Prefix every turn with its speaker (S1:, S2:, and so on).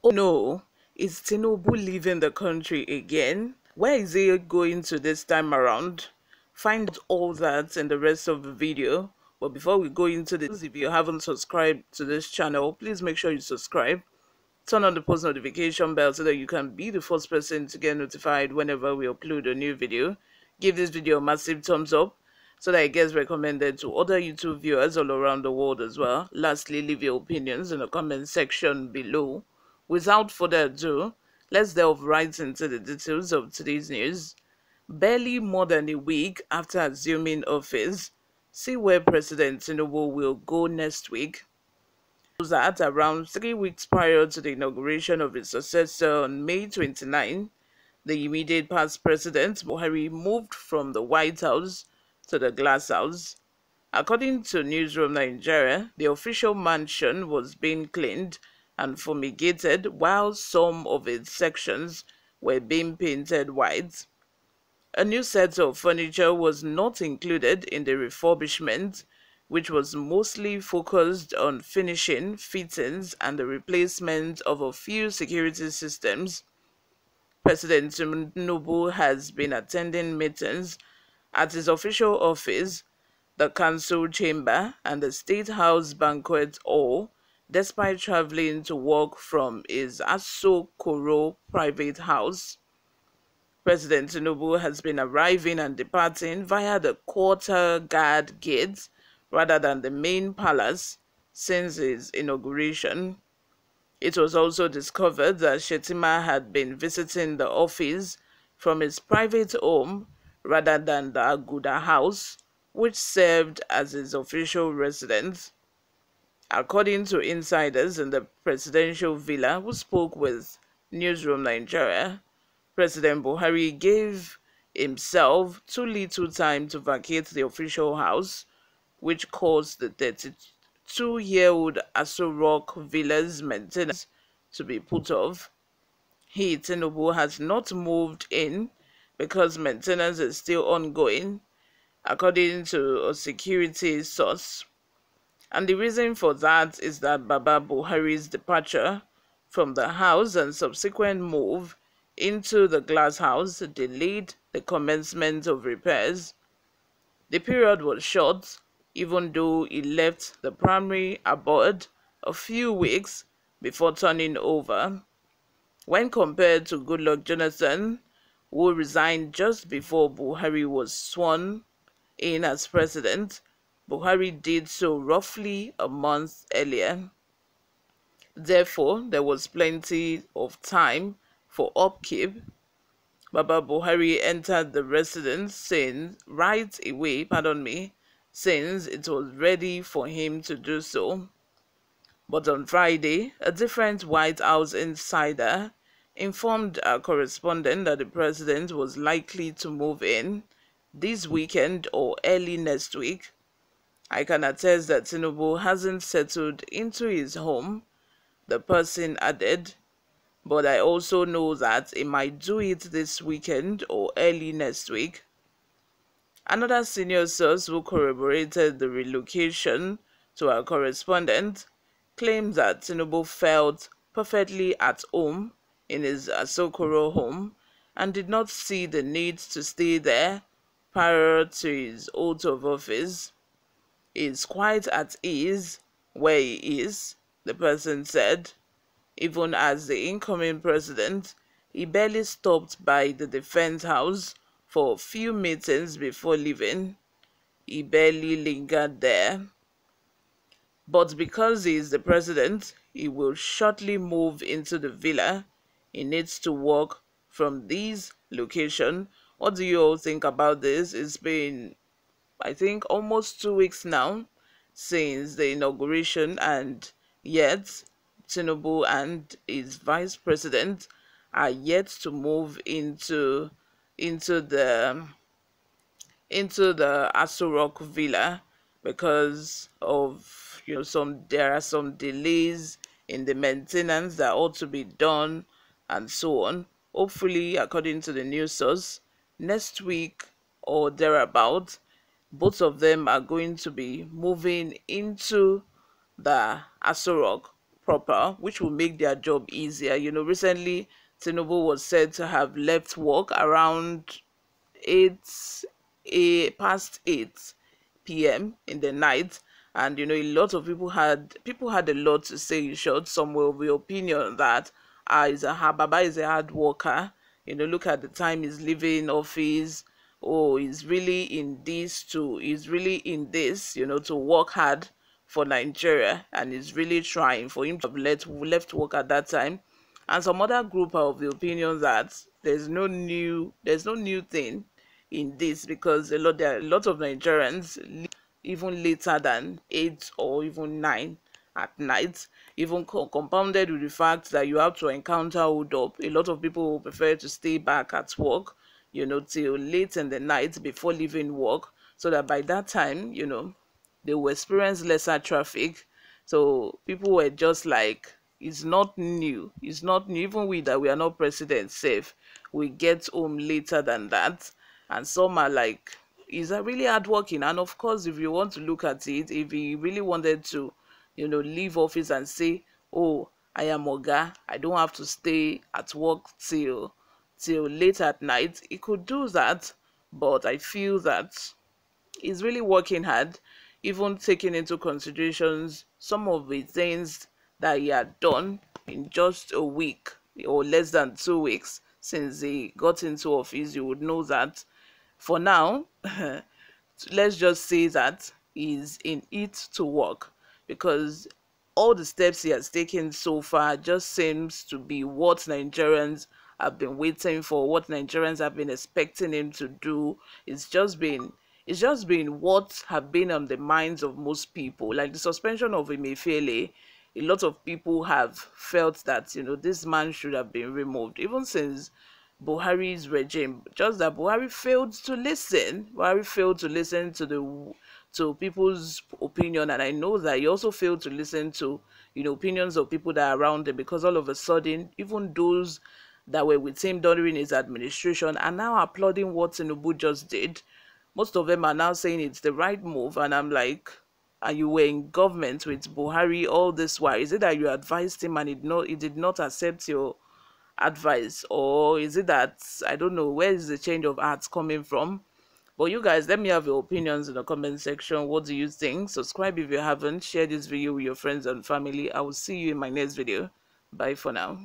S1: Oh no, is Tinubu leaving the country again? Where is he going to this time around? Find out all that in the rest of the video. But before we go into this, if you haven't subscribed to this channel, please make sure you subscribe. Turn on the post notification bell so that you can be the first person to get notified whenever we upload a new video. Give this video a massive thumbs up so that it gets recommended to other YouTube viewers all around the world as well. Lastly, leave your opinions in the comment section below. Without further ado, let's delve right into the details of today's news. Barely more than a week after assuming office, see where President Tinubu will go next week. That around 3 weeks prior to the inauguration of his successor on May 29, the immediate past president Buhari moved from the White House to the Glass House. According to NEWSROOM Nigeria, the official mansion was being cleaned and fumigated while some of its sections were being painted white. A new set of furniture was not included in the refurbishment, which was mostly focused on finishing, fittings, and the replacement of a few security systems. President Tinubu has been attending meetings at his official office, the council chamber, and the State House banquet hall, despite traveling to work from his Asokoro private house. President Tinubu has been arriving and departing via the quarter guard gates rather than the main palace since his inauguration. It was also discovered that Shetima had been visiting the office from his private home rather than the Aguda house, which served as his official residence. According to insiders in the presidential villa who spoke with NEWSROOM Nigeria, President Buhari gave himself too little time to vacate the official house, which caused the 32-year-old Aso Rock Villa's maintenance to be put off. He, Tinubu, has not moved in because maintenance is still ongoing, according to a security source. And the reason for that is that Baba Buhari's departure from the house and subsequent move into the glass house delayed the commencement of repairs. The period was short, even though he left the primary abode a few weeks before turning over. When compared to Goodluck Jonathan, who resigned just before Buhari was sworn in as president, Buhari did so roughly a month earlier. Therefore, there was plenty of time for upkeep. Baba Buhari entered the residence since it was ready for him to do so. But on Friday, a different White House insider informed our correspondent that the president was likely to move in this weekend or early next week. I can attest that Tinubu hasn't settled into his home, the person added, but I also know that he might do it this weekend or early next week. Another senior source who corroborated the relocation to our correspondent claims that Tinubu felt perfectly at home in his Asokoro home and did not see the need to stay there prior to his oath of office. He is quite at ease where he is, the person said. Even as the incoming president, he barely stopped by the defense house for a few meetings before leaving. He barely lingered there. But because he is the president, he will shortly move into the villa. He needs to work from this location. What do you all think about this? It's been, I think, almost 2 weeks now since the inauguration, and yet Tinubu and his vice president are yet to move into the Aso Rock Villa because of there are some delays in the maintenance that ought to be done and so on. Hopefully, according to the news source, next week or thereabout, both of them are going to be moving into the Aso Rock proper, which will make their job easier. Recently Tinubu was said to have left work around 8 past 8 p.m. in the night, and a lot of people had a lot to say. In short, some were of the opinion that Baba is a hard worker. Look at the time he's leaving office. Oh, he's really in this to he's really in this, to work hard for Nigeria, and he's really trying. For him to have left work at that time. And some other group are of the opinion that there's no new thing in this, because there are a lot of Nigerians even later than 8 or even 9 at night, even compounded with the fact that you have to encounter hold up. A lot of people will prefer to stay back at work, till late in the night before leaving work, so that by that time, they will experience lesser traffic. So people were just like, it's not new. It's not new. Even we that we are not president safe, we get home later than that. And some are like, is that really hardworking? And of course, if you want to look at it, if he really wanted to, leave office and say, oh, I am Oga, I don't have to stay at work till late at night, he could do that. But I feel that he's really working hard, even taking into considerations some of the things that he had done in just a week or less than 2 weeks since he got into office. You would know that for now, let's just say that he's in it to work, because all the steps he has taken so far just seems to be what Nigerians have been waiting for, what Nigerians have been expecting him to do. It's just been what have been on the minds of most people. Like the suspension of Emefiele, a lot of people have felt that this man should have been removed even since Buhari's regime. Just that Buhari failed to listen. Buhari failed to listen to people's opinion, and I know that he also failed to listen to opinions of people that are around him, because all of a sudden, even those that were with him during his administration are now applauding what Tinubu just did. Most of them are now saying it's the right move, and I'm like, and you were in government with Buhari all this while. Is it that you advised him and he did not accept your advice, or is it that, I don't know, where is the change of heart coming from? But you guys, let me have your opinions in the comment section. What do you think? Subscribe if you haven't. Share this video with your friends and family. I will see you in my next video. Bye for now.